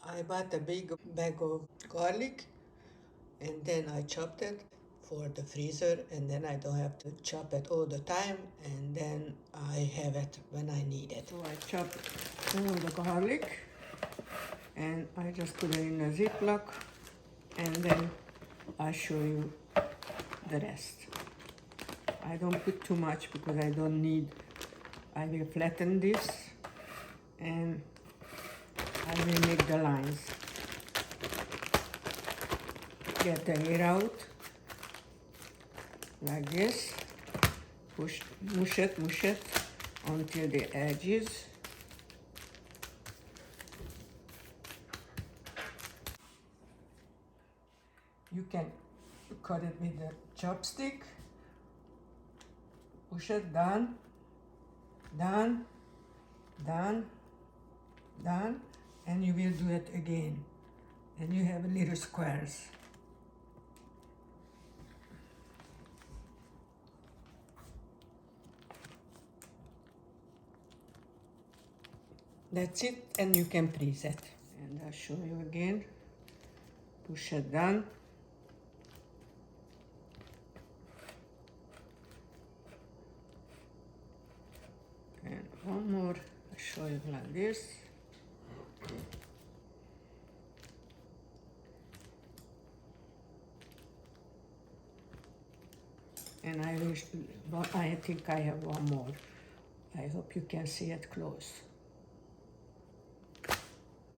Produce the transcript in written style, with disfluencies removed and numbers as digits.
I bought a big bag of garlic and then I chopped it for the freezer, and then I don't have to chop it all the time, and then I have it when I need it. So I chop all the garlic and I just put it in a Ziploc, and then I'll show you the rest. I don't put too much because I don't need. I will flatten this and I will make the lines. Get the air out like this. Mush it until the edges. You can cut it with a chopstick. Push it down, down, down, down, and you will do it again. And you have little squares. That's it, and you can freeze it. And I'll show you again. Push it down. And one more, I'll show you like this. And I think I have one more. I hope you can see it close.